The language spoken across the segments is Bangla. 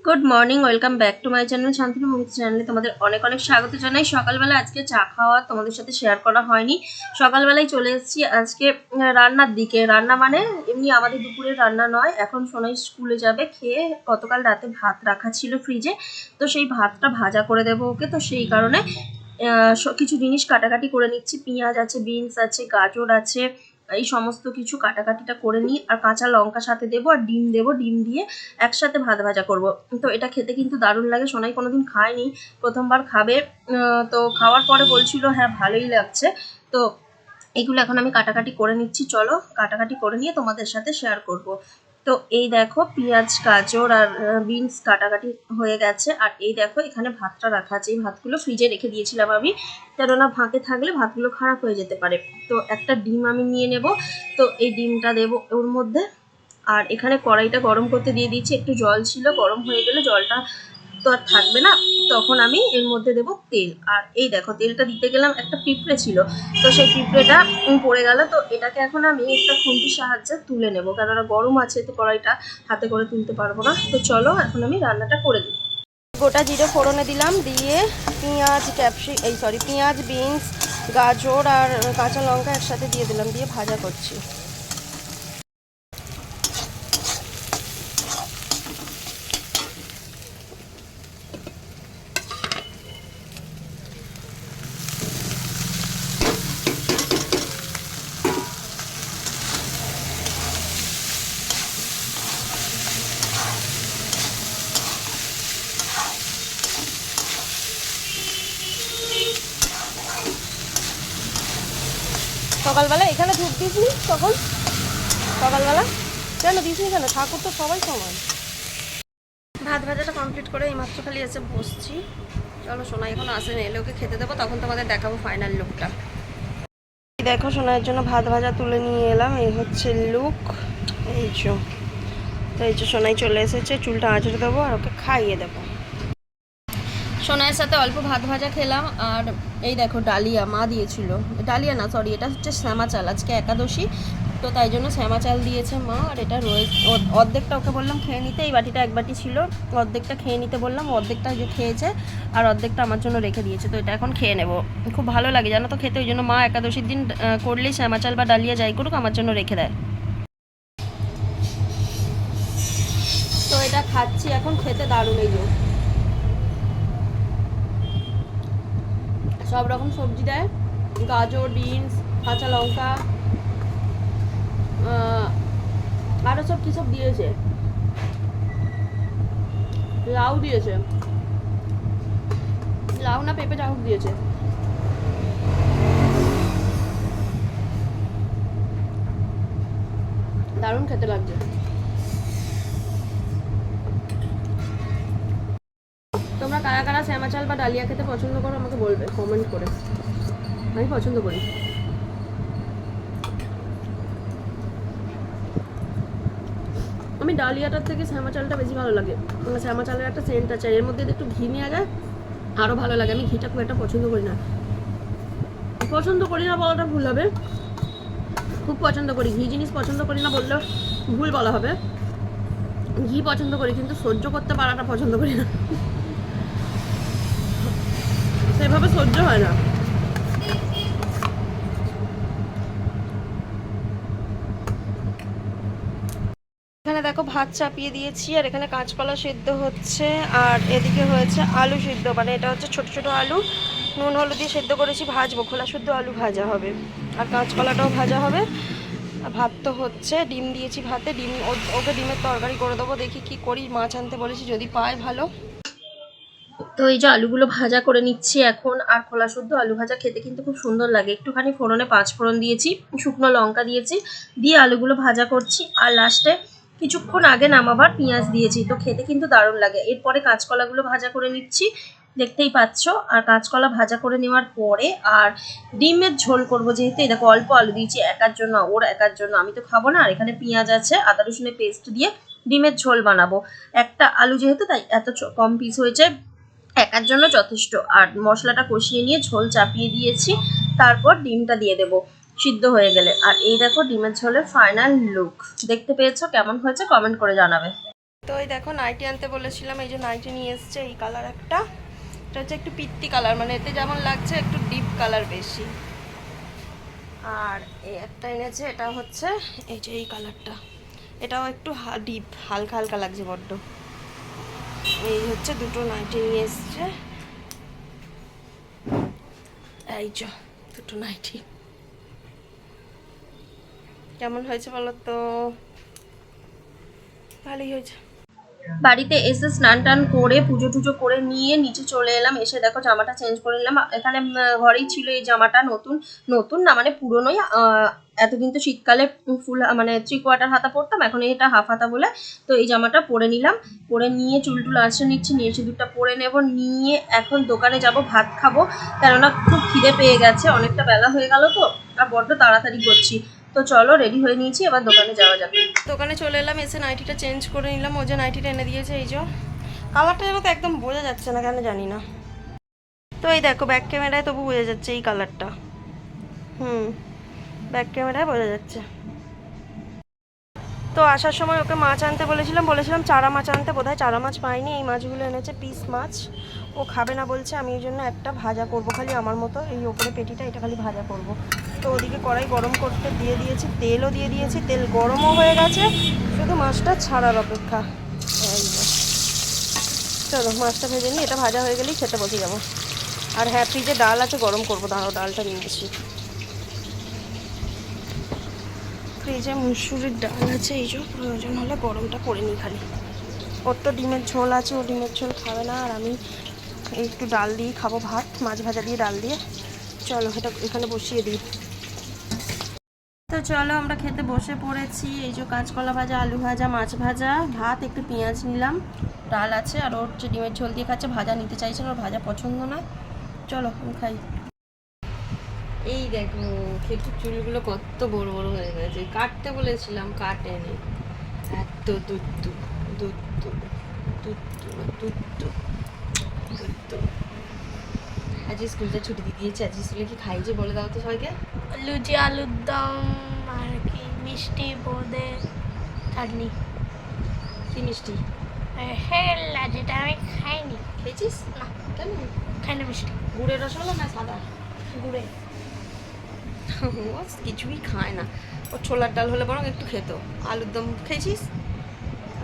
Good morning, welcome back to my channel শান্তিনী মমিতা চ্যানেলে তোমাদের অনেক অনেক স্বাগত জানাই। সকালবেলা আজকে চা খাওয়া তোমাদের সাথে শেয়ার করা হয়নি। সকালবেলায় চলে এসেছি আজকে রান্নার দিকে। রান্না মানে এমনি আমাদের দুপুরের রান্না নয়, এখন সোনাই স্কুলে যাবে। খেয়ে গতকাল রাতে ভাত রাখা ছিল ফ্রিজে, তো সেই ভাতটা ভাজা করে দেবো ওকে। তো সেই কারণে কিছু জিনিস কাটাকাটি করে নিচ্ছি। পেঁয়াজ আছে, বিনস আছে, গাজর আছে, এই সমস্ত কিছু কাটাকাটিটা করে নিই। আর কাঁচা লঙ্কা সাথে দেবো, আর ডিম দেবো। ডিম দিয়ে একসাথে ভাত ভাজা করব। তো এটা খেতে কিন্তু দারুণ লাগে। সোনাই কোনোদিন খায়নি, প্রথমবার খাবে। তো খাওয়ার পরে বলছিল হ্যাঁ ভালোই লাগছে। তো এগুলো এখন আমি কাটাকাটি করে নিচ্ছি। চলো কাটাকাটি করে নিয়ে তোমাদের সাথে শেয়ার করব। তো এই দেখো পেঁয়াজ, গাজর আর বিনস কাটাকাটি হয়ে গেছে। আর এই দেখো এখানে ভাতটা রাখা আছে। এই ভাতগুলো ফ্রিজে রেখে দিয়েছিলাম আমি, কেননা ফাঁকে থাকলে ভাতগুলো খারাপ হয়ে যেতে পারে। তো একটা ডিম আমি নিয়ে নেব। তো এই ডিমটা দেবো ওর মধ্যে। আর এখানে কড়াইটা গরম করতে দিয়ে দিচ্ছি। একটু জল ছিল, গরম হয়ে গেলে জলটা তো আর থাকবে না, তখন আমি এর মধ্যে দেবো তেল। আর এই দেখো তেলটা দিতে গেলাম, একটা পিঁপড়ে ছিল, তো সেই পিঁপড়েটা পড়ে গেল। তো এটাকে এখন আমি একটা খুন্তির সাহায্যে তুলে নেব, কেননা গরম আছে, তো কড়াইটা হাতে করে তুলতে পারবো না। তো চলো এখন আমি রান্নাটা করে দিই। গোটা জিরে ফোড়নে দিলাম, দিয়ে পেঁয়াজ, পেঁয়াজ, বিনস, গাজর আর কাঁচা লঙ্কা একসাথে দিয়ে দিলাম, দিয়ে ভাজা করছি। সকালবেলা এখানে ধূপ দিসনি? তখন সকালবেলা কেন দিসনি? কেন, ঠাকুর তো সবাই সমান। ভাত ভাজাটা কমপ্লিট করে এইমাত্র খালি এসে বসছি। চলো সোনা এখন আসেনি, এলে ওকে খেতে দেবো, তখন তোমাদের দেখাবো ফাইনাল লুকটা। দেখো সোনার জন্য ভাত ভাজা তুলে নিয়ে এলাম, এই হচ্ছে লুক। এই যে, তো এই যে সোনাই চলে এসেছে, চুলটা আঁচড়ে দেবো আর ওকে খাইয়ে দেবো। সোনাইয়ের সাথে অল্প ভাত ভাজা খেলাম। আর এই দেখো ডালিয়া মা দিয়েছিল, ডালিয়া না সরি, এটা হচ্ছে শ্যামা চাল। আজকে একাদশী, তো তাই জন্য শ্যামা চাল দিয়েছে মা। আর এটা রয়েছে, অর্ধেকটা ওকে বললাম খেয়ে নিতে। এই বাটিটা এক বাটি ছিল, অর্ধেকটা খেয়ে নিতে বললাম, অর্ধেকটা যে খেয়েছে আর অর্ধেকটা আমার জন্য রেখে দিয়েছে। তো এটা এখন খেয়ে নেবো। খুব ভালো লাগে জানো তো খেতে, ওই জন্য মা একাদশীর দিন করলেই শ্যামা চাল বা ডালিয়া যাই করুক আমার জন্য রেখে দেয়। তো এটা খাচ্ছি এখন, খেতে দারুণ। এই যে সব রকম সবজি দেয়, গাজর, বিনস, কাঁচা লঙ্কা, আরও সব কী সব দিয়েছে, লাউ দিয়েছে, লাউ না পেঁপে যা হোক দিয়েছে। দারুণ খেতে লাগছে। তোমরা কারা কারা শ্যামা চাল বা ডালিয়া খেতে পছন্দ করো আমাকে বলবে কমেন্ট করে। আমি পছন্দ করি। আমি ডালিয়াটার থেকে শ্যামা চালটা বেশি ভালো লাগে। শ্যামা চালের একটা সেন্ট আছে, এর মধ্যে একটু ঘি নিয়ে যায়, আরও ভালো লাগে। আমি ঘিটা খুব একটা পছন্দ করি না। পছন্দ করি না বলাটা ভুল হবে, খুব পছন্দ করি। ঘি জিনিস পছন্দ করি না বললেও ভুল বলা হবে। ঘি পছন্দ করি, কিন্তু সহ্য করতে পারাটা পছন্দ করি না, সেভাবে সহ্য হয় না। এখানে দেখো ভাত চাপিয়ে দিয়েছি, আর এখানে কাঁচকলা সেদ্ধ হচ্ছে, আর এদিকে হয়েছে আলু সেদ্ধ। মানে এটা হচ্ছে ছোট ছোট আলু, নুন হলুদ দিয়ে সেদ্ধ করেছি, ভাজবো। খোলা শুদ্ধ আলু ভাজা হবে, আর কাঁচকলাটাও ভাজা হবে। ভাত তো হচ্ছে, ডিম দিয়েছি ভাতে, ডিম ওকে ডিমের তরকারি করে দেবো। দেখি কি করি, মাছ আনতে বলেছি, যদি পাই ভালো। তো এই যে আলুগুলো ভাজা করে নিচ্ছি এখন। আর খোলা শুদ্ধ আলু ভাজা খেতে কিন্তু খুব সুন্দর লাগে। একটুখানি ফোড়নে 5 ফোড়ন দিয়েছি, শুকনো লঙ্কা দিয়েছি, দিয়ে আলুগুলো ভাজা করছি। আর লাস্টে কিছুক্ষণ আগে নামাবার পেঁয়াজ দিয়েছি, তো খেতে কিন্তু দারুণ লাগে। এরপরে কাঁচকলাগুলো ভাজা করে নিচ্ছি, দেখতেই পাচ্ছ। আর কাঁচকলা ভাজা করে নেওয়ার পরে আর ডিমের ঝোল করব, যেহেতু এই দেখো অল্প আলু দিয়েছি, একার জন্য, ওর একার জন্য, আমি তো খাবো না। আর এখানে পেঁয়াজ আছে, আদা রসুনের পেস্ট দিয়ে ডিমের ঝোল বানাবো। একটা আলু যেহেতু, তাই এত কম পিস হয়েছে, একার জন্য যথেষ্ট। আর মশলাটা কষিয়ে নিয়ে ঝোল চাপিয়ে দিয়েছি, তারপর ডিমটা দিয়ে দেবো সিদ্ধ হয়ে গেলে। আর এই দেখো ডিমের ঝোলের ফাইনাল লুক। দেখতে পেয়েছো? কেমন হয়েছে কমেন্ট করে জানাবে। তো এই দেখো নাইটি আনতে বলেছিলাম, এই যে নাইটি নিয়ে এসছে। এই কালার একটা, এটা হচ্ছে একটু পিত্তি কালার, মানে এতে যেমন লাগছে একটু ডিপ কালার বেশি। আর এই একটা এনেছে, এটা হচ্ছে এই যে এই কালারটা, এটাও একটু ডিপ, হালকা হালকা লাগছে বড্ড। এই হচ্ছে দুটো নাইটি নিয়ে এসছে, এই যে দুটো নাইটি। কেমন হয়েছে বলো তো? ভালোই হয়েছে। বাড়িতে এসে স্নান টান করে পুজো টুজো করে নিয়ে নিচে চলে এলাম। এসে দেখো জামাটা চেঞ্জ করে নিলাম। এখানে ঘরেই ছিল এই জামাটা, নতুন নতুন না মানে পুরোনোই। এতদিন তো শীতকালে ফুল মানে 3/4 হাতা পরতাম, এখন এটা হাফ হাতা বলে তো এই জামাটা পরে নিলাম। পরে নিয়ে চুল টুল আঁচড়ে নিচ্ছি, নিয়ে সিঁদুরটা পরে নেব, নিয়ে এখন দোকানে যাব ভাত খাবো, কেননা খুব খিদে পেয়ে গেছে, অনেকটা বেলা হয়ে গেল তো, আর বড্ড তাড়াতাড়ি করছি। তো চলো রেডি হয়ে নিয়েছি, এবার দোকানে যাওয়া যাবে। দোকানে চলে এলাম, এসে নাইটিটা চেঞ্জ করে নিলাম। ও যে নাইটিটা এনে দিয়েছে, এই যে কালারটা যেন তো একদম বোঝা যাচ্ছে না, কেন জানি না। তো এই দেখো ব্যাক ক্যামেরায় তবু বোঝা যাচ্ছে এই কালারটা। ব্যাক ক্যামেরায় বোঝা যাচ্ছে। তো আসার সময় ওকে মাছ আনতে বলেছিলাম চারা মাছ আনতে, বোধহয় চারা মাছ পাইনি। এই মাছগুলো এনেছে পিস মাছ, ও খাবে না বলছে। আমি এই জন্য একটা ভাজা করব, খালি আমার মতো এই ওপরে পেটিটা, এটা খালি ভাজা করব। তো ওদিকে কড়াই গরম করতে দিয়ে দিয়েছি, তেলও দিয়ে দিয়েছি, তেল গরমও হয়ে গেছে, শুধু মাছটা ছাড়ার অপেক্ষা। এই যে চলো মাছটা ভেজে নিই, এটা ভাজা হয়ে গেলেই খেতে বসে যাবো। আর হ্যাঁ, ফ্রিজে ডাল আছে, গরম করবো, দাঁড়াও ডালটা নিয়ে আসি। ফ্রিজে মুসুরির ডাল আছে, এই যে প্রয়োজন হলে গরমটা করে নিই খালি। ওর তো ডিমের ঝোল আছে, ও ডিমের ঝোল খাবে না, আর আমি একটু ডাল দিয়ে খাবো, ভাত মাছ ভাজা দিয়ে ডাল দিয়ে। চলো এটা এখানে বসিয়ে দিই। তো চলো আমরা খেতে বসে পড়েছি। এই যে কাঁচকলা ভাজা, আলু ভাজা, মাছ ভাজা, ভাত, একটু পেঁয়াজ নিলাম, ডাল আছে, আর ওর যে ডিমের ঝোল দিয়ে খাচ্ছে, ভাজা নিতে চাইছে না, ওর ভাজা পছন্দ নয়। চলো আমি খাই। এই দেখো খেটুর চুলগুলো কত বড় বড় হয়ে গেছে, কাটতে বলেছিলাম কাটেনি। এত দুত্তু দুত্তু দুত্তু দুত্তু দুত্তু। আজকে স্কুলটা ছুটি দিয়ে দিয়েছে। আজকে স্কুলে কি খাইছে বলে দাও তো সবাইকে। লুচি, আলুর দম, আর কি মিষ্টি, বোঁদে, চাটনি। কি মিষ্টি? হেলা, যেটা আমি খাইনি। খেয়েছিস না? কেন খাই না মিষ্টি। গুড়ের রসগোল্লা না সাদা? গুড়ে। ও কিছুই খায় না। ও ছোলার ডাল হলে বরং একটু খেত। আলুর দম খেয়েছিস?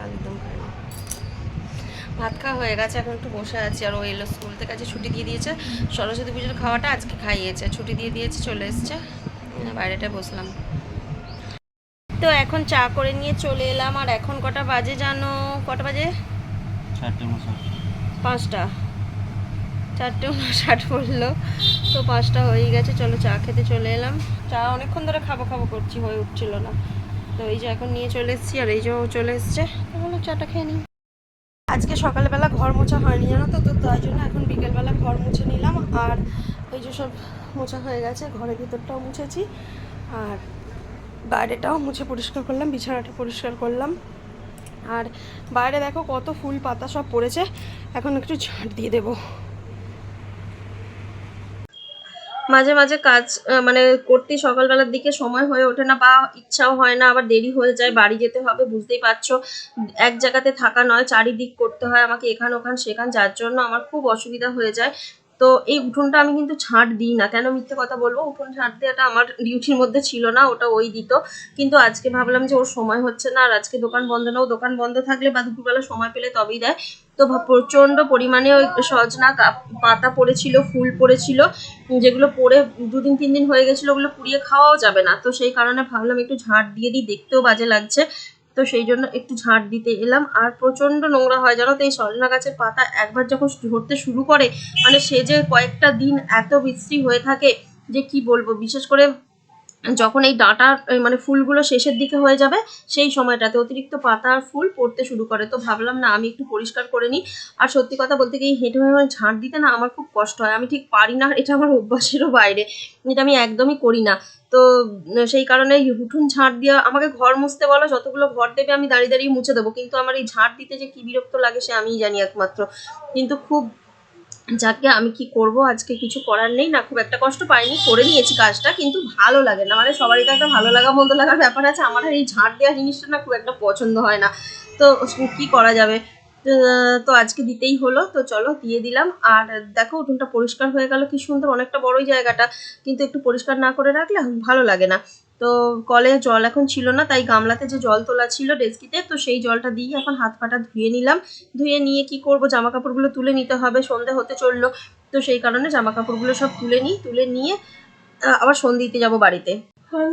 আলুর দম খায় না। ভাত খাওয়া হয়ে গেছে, এখন একটু বসে আছি। আর ও এলো স্কুল থেকে, আজকে ছুটি দিয়ে দিয়েছে, সরস্বতী পুজোর খাওয়াটা আজকে খাইয়েছে, ছুটি দিয়ে দিয়েছে, চলে এসছে, বাইরেটা বসলাম। তো এখন চা করে নিয়ে চলে এলাম। আর এখন কটা বাজে জানো? কটা বাজে? 5টা, 4:59 পড়লো। তো 5টা হয়ে গেছে, চলো চা খেতে চলে এলাম। চা অনেকক্ষণ ধরে খাবো খাবো করছি, হয়ে উঠছিল না। তো এই যে এখন নিয়ে চলে এসেছি, আর এই যে চলে এসছে, তাহলে চাটা খেয়ে নিই। আজকে সকালবেলা ঘর মোছা হয়নি জানো তো, তো তাই জন্য এখন বিকেলবেলা ঘর মুছে নিলাম। আর এই যে সব মোছা হয়ে গেছে, ঘরের ভিতরটাও মুছেছি, আর বাইরেটাও মুছে পরিষ্কার করলাম, বিছানাটা পরিষ্কার করলাম। আর বাইরে দেখো কত ফুল পাতা সব পড়েছে, এখন একটু ঝাঁট দিয়ে দেবো। মাঝে মাঝে কাজ মানে করতে সকালবেলার দিকে সময় হয়ে ওঠে না, বা ইচ্ছাও হয় না, আবার দেরি হয়ে যায়, বাড়ি যেতে হবে, বুঝতেই পারছো, এক জায়গাতে থাকা নয়, চারিদিক করতে হয় আমাকে, এখান ওখান সেখান, যার জন্য আমার খুব অসুবিধা হয়ে যায়। তো এই উঠোনটা আমি কিন্তু ঝাঁট দিই না, কেন মিথ্যে কথা বলবো, উঠোন ঝাঁট দেওয়াটা আমার ডিউটির মধ্যে ছিল না, ওটা ওই দিত। কিন্তু আজকে ভাবলাম যে ওর সময় হচ্ছে না, আর আজকে দোকান বন্ধ না, ও দোকান বন্ধ থাকলে বা দুপুরবেলা সময় পেলে তবেই দেয়। তো প্রচন্ড পরিমাণে ওই সজনা পাতা পড়েছিল, ফুল পড়েছিল, যেগুলো পড়ে 2 দিন 3 দিন হয়ে গেছিলো, ওগুলো পুড়িয়ে খাওয়াও যাবে না। তো সেই কারণে ভাবলাম একটু ঝাঁট দিয়ে দিই, দেখতেও বাজে লাগছে, তো সেই জন্য একটু ঝাঁট দিতে এলাম। আর প্রচন্ড নোংরা হয় জানো তো, এই সজনা গাছের পাতা একবার যখন ঝরতে শুরু করে, মানে সে যে কয়েকটা দিন এত বিশ্রী হয়ে থাকে যে কি বলবো। বিশেষ করে যখন এই ডাঁটার মানে ফুলগুলো শেষের দিকে হয়ে যাবে, সেই সময়টাতে অতিরিক্ত পাতা আর ফুল পড়তে শুরু করে। তো ভাবলাম না আমি একটু পরিষ্কার করে নিই। আর সত্যি কথা বলতে কি, হেঁটে হেঁটে ঝাঁট দিতে না আমার খুব কষ্ট হয়, আমি ঠিক পারি না, এটা আমার অভ্যাসেরও বাইরে, এটা আমি একদমই করি না। তো সেই কারণে উঠোন ঝাঁট দেওয়া, আমাকে ঘর মুছতে বলো, যতগুলো ঘর দেবে আমি দাঁড়িয়ে দাঁড়িয়ে মুছে দেবো, কিন্তু আমার এই ঝাঁট দিতে যে কি বিরক্ত লাগে সে আমিই জানি একমাত্র। কিন্তু খুব যাকে আমি কি করব, আজকে কিছু করার নেই, না খুব একটা কষ্ট পাইনি, করে নিয়েছি কাজটা, কিন্তু ভালো লাগে না। মানে সবারই তো একটা ভালো লাগা মন্দ লাগার ব্যাপার আছে, আমার আর এই ঝাড় দেওয়া জিনিসটা না খুব একটা পছন্দ হয় না। তো কি করা যাবে, তো আজকে দিতেই হলো। তো চলো দিয়ে দিলাম। আর দেখো উঠোনটা পরিষ্কার হয়ে গেল, কি সুন্দর, অনেকটা বড়ই জায়গাটা, কিন্তু একটু পরিষ্কার না করে রাখলে ভালো লাগে না। তো কলে জল এখন ছিল না, তাই গামলাতে যে জল তোলা ছিল ডেস্কিতে, তো সেই জলটা দিয়ে এখন হাত পাটা ধুয়ে নিলাম। ধুয়ে নিয়ে কি করব, জামা কাপড়গুলো তুলে নিতে হবে, সন্ধে হতে চললো। তো সেই কারণে জামা কাপড়গুলো সব তুলে নিই, তুলে নিয়ে আবার সন্ধে দিতে যাবো বাড়িতে।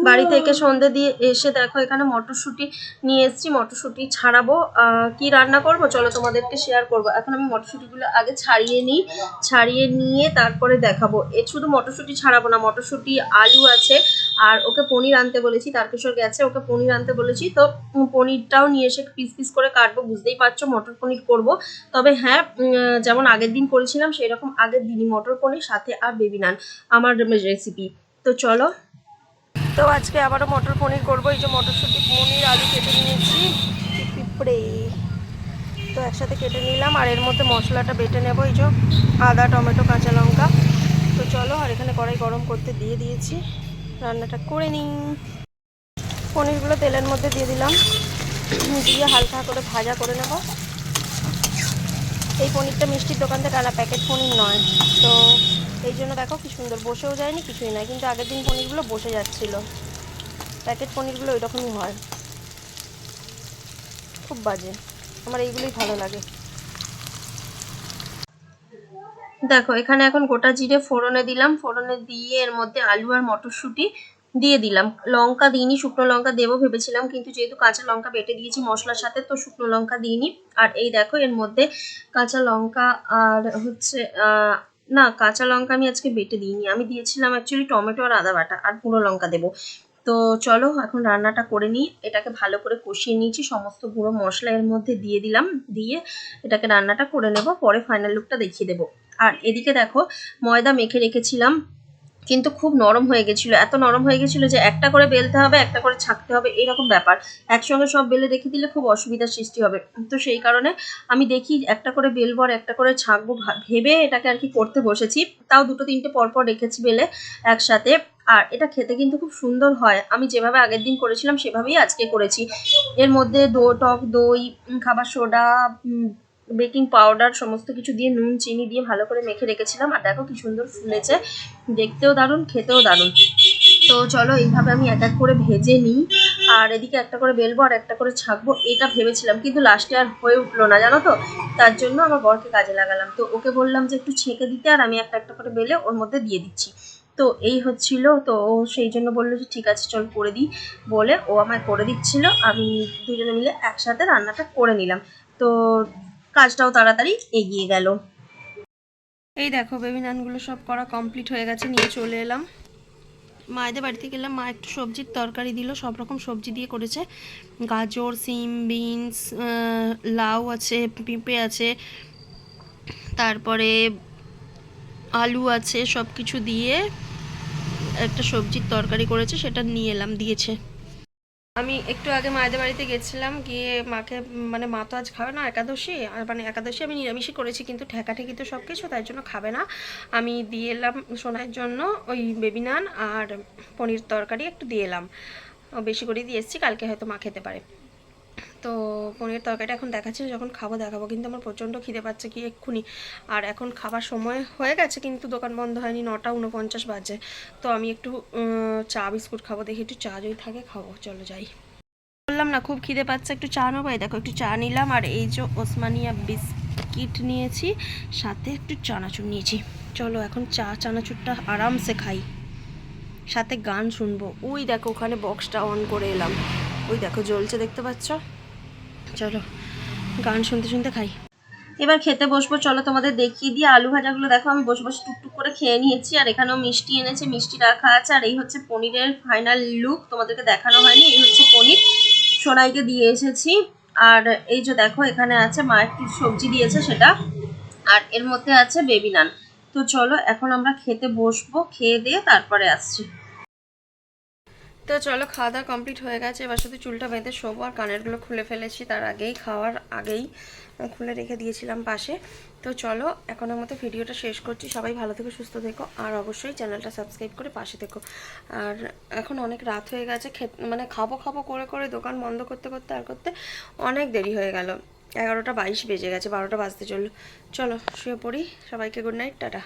বাড়ি থেকে সন্ধে দিয়ে এসে দেখো এখানে মটরশুঁটি নিয়ে এসেছি, মটরশুঁটি ছাড়াবো। কি রান্না করব চলো তোমাদেরকে শেয়ার করব। এখন আমি মটরশুঁটিগুলো আগে ছাড়িয়ে নিই, ছাড়িয়ে নিয়ে তারপরে দেখাবো। শুধু মটরশুঁটি ছাড়াবো না, মটরশুঁটি, আলু আছে, আর ওকে পনির আনতে বলেছি, তারকেশ্বর গেছে, ওকে পনির আনতে বলেছি। তো পনিরটাও নিয়ে এসে পিস পিস করে কাটবো, বুঝতেই পারছো মটর পনির করব। তবে হ্যাঁ, যেমন আগের দিন করেছিলাম সেই রকম আগের দিনই মটর পনির, সাথে আর বেবি নান, আমার রেসিপি। তো চলো। তো আজকে আবারও মটর পনির করবো। এই যে মটরশুঁটি, পনির, আলু কেটে নিয়েছি, পিঁপড়ে তো একসাথে কেটে নিলাম। আর এর মধ্যে মশলাটা বেটে নেবো, এই যে আদা, টমেটো, কাঁচা লঙ্কা। তো চলো, আর এখানে কড়াই গরম করতে দিয়ে দিয়েছি, রান্নাটা করে নিই। পনিরগুলো তেলের মধ্যে দিয়ে দিলাম, দিয়ে হালকা করে ভাজা করে নেব। এই পনিরটা মিষ্টির দোকান থেকে আনা, প্যাকেট পনির নয়। তো এই জন্য দেখো কি সুন্দর, বসেও যায়নি, কিছুই নয়। কিন্তু আগের দিন পনিরগুলো বসে যাচ্ছিলো, প্যাকেট পনিরগুলো ওই রকমই হয়, খুব বাজে। আমার এইগুলোই ভালো লাগে। দেখো এখানে এখন গোটা জিরে ফোড়নে দিলাম, ফোড়নে দিয়ে এর মধ্যে আলু আর মটরশুঁটি দিয়ে দিলাম। লঙ্কা দিইনি, শুকনো লঙ্কা দেবো ভেবেছিলাম, কিন্তু যেহেতু কাঁচা লঙ্কা বেটে দিয়েছি মশলার সাথে, তো শুকনো লঙ্কা দিইনি। আর এই দেখো এর মধ্যে কাঁচা লঙ্কা আর হচ্ছে না, কাঁচা লঙ্কা আমি আজকে বেটে দিইনি, আমি দিয়েছিলাম অ্যাকচুয়ালি টমেটো আর আদা বাটা, আর গুঁড়ো লঙ্কা দেবো। তো চলো এখন রান্নাটা করে নিই। এটাকে ভালো করে কষিয়ে নিয়েছি, সমস্ত গুঁড়ো মশলা এর মধ্যে দিয়ে দিলাম, দিয়ে এটাকে রান্নাটা করে নেব, পরে ফাইনাল লুকটা দেখিয়ে দেবো। আর এদিকে দেখো ময়দা মেখে রেখেছিলাম, কিন্তু খুব নরম হয়ে গেছিলো, এত নরম হয়ে গেছিলো যে একটা করে বেলতে হবে, একটা করে ছাকতে হবে, এরকম ব্যাপার। একসঙ্গে সব বেলে রেখে দিলে খুব অসুবিধার সৃষ্টি হবে। তো সেই কারণে আমি দেখি একটা করে বেলবো আর একটা করে ছাকবো ভেবে এটাকে আর কি করতে বসেছি। তাও দুটো তিনটে পরপর রেখেছি বেলে একসাথে। আর এটা খেতে কিন্তু খুব সুন্দর হয়, আমি যেভাবে আগের দিন করেছিলাম সেভাবেই আজকে করেছি। এর মধ্যে টক দই, খাবার সোডা, বেকিং পাউডার সমস্ত কিছু দিয়ে, নুন চিনি দিয়ে ভালো করে মেখে রেখেছিলাম। আর দেখো কি সুন্দর ফুলেছে, দেখতেও দারুণ, খেতেও দারুণ। তো চলো এইভাবে আমি এক এক করে ভেজে নিই, আর এদিকে একটা করে বেলবো আর একটা করে ছাকবো, এটা ভেবেছিলাম, কিন্তু লাস্টে আর হয়ে উঠলো না জানো তো। তার জন্য আমার বরকে কাজে লাগালাম, তো ওকে বললাম যে একটু ছেঁকে দিতে, আর আমি একটা একটা করে বেলে ওর মধ্যে দিয়ে দিচ্ছি। তো এই হচ্ছিল, তো ও সেই জন্য বললো যে ঠিক আছে চল করে দিই, বলে ও আমায় করে দিচ্ছিল, আমি দুজনে মিলে একসাথে রান্নাটা করে নিলাম। তো কাজটাও তাড়াতাড়ি এগিয়ে গেল। এই দেখো বেবি নানগুলো সব করা কমপ্লিট হয়ে গেছে, নিয়ে চলে এলাম মায়েদের বাড়িতে। গেলাম, মা একটু সবজির তরকারি দিল, সব রকম সবজি দিয়ে করেছে, গাজর, সিম, বিনস, লাউ আছে, পেঁপে আছে, তারপরে আলু আছে, সব কিছু দিয়ে একটা সবজির তরকারি করেছে, সেটা নিয়ে এলাম, দিয়েছে। আমি একটু আগে মায়েদের বাড়িতে গেছিলাম, গিয়ে মাকে, মানে মা তো আজ খাবে না, একাদশী, আর মানে একাদশী আমি নিরামিষই করেছি, কিন্তু ঠেকাঠেকি তো সব কিছু, তাই জন্য খাবে না। আমি দিয়ে এলাম সোনার জন্য ওই বেবি নান আর পনির তরকারি একটু দিয়ে এলাম, বেশি করে দিয়ে এসেছি, কালকে হয়তো মা খেতে পারে। তো পনির তরকারিটা এখন দেখাচ্ছে, যখন খাবো দেখাবো, কিন্তু আমার প্রচণ্ড খিদে পাচ্ছে কি এক্ষুনি। আর এখন খাবার সময় হয়ে গেছে, কিন্তু দোকান বন্ধ হয়নি, 9:49 বাজে। তো আমি একটু চা বিস্কুট খাবো, দেখি একটু চা যদি থাকে খাবো, চলো যাই। বললাম না খুব খিদে পাচ্ছে, একটু চা নেবো, এই দেখো একটু চা নিলাম, আর এই যে ওসমানিয়া বিস্কিট নিয়েছি, সাথে একটু চানাচুর নিয়েছি। চলো এখন চা চানাচুরটা আরামসে খাই, সাথে গান শুনবো। ওই দেখো ওখানে বক্সটা অন করে এলাম, ওই দেখো জ্বলছে, দেখতে পাচ্ছ। চলো গান শুনতে শুনতে খাই। এবার খেতে বসবো, চলো তোমাদের দেখিয়ে দিয়ে। আলু ভাজাগুলো দেখো আমি বসে বসে টুকটুক করে খেয়ে নিয়েছি, আর এখানেও মিষ্টি এনেছে, মিষ্টি রাখা আছে। আর এই হচ্ছে পনিরের ফাইনাল লুক, তোমাদেরকে দেখানো হয়নি, এই হচ্ছে পনির, সোনাইকে দিয়ে এসেছি। আর এই যে দেখো এখানে আছে, মা একটু সবজি দিয়েছে সেটা, আর এর মধ্যে আছে বেবি নান। তো চলো এখন আমরা খেতে বসবো, খেয়ে দিয়ে তারপরে আসছি। তো চলো খাওয়া দাওয়া কমপ্লিট হয়ে গেছে, এবার শুধু চুলটা বেঁধে শোবো, আর কানেরগুলো খুলে ফেলেছি তার আগেই, খাওয়ার আগেই। খুলে রেখে দিয়েছিলাম পাশে। তো চলো এখনের মতো ভিডিওটা শেষ করছি। সবাই ভালো থেকো, সুস্থ থেকো, আর অবশ্যই চ্যানেলটা সাবস্ক্রাইব করে পাশে থেকো। আর এখন অনেক রাত হয়ে গেছে, মানে খাবো খাবো করে করে দোকান বন্ধ করতে করতে আর করতে অনেক দেরি হয়ে গেল। 11টা 22 বেজে গেছে, 12টা বাজতে চললো। চলো শুয়ে পড়ি। সবাইকে গুড নাইট, টাটা।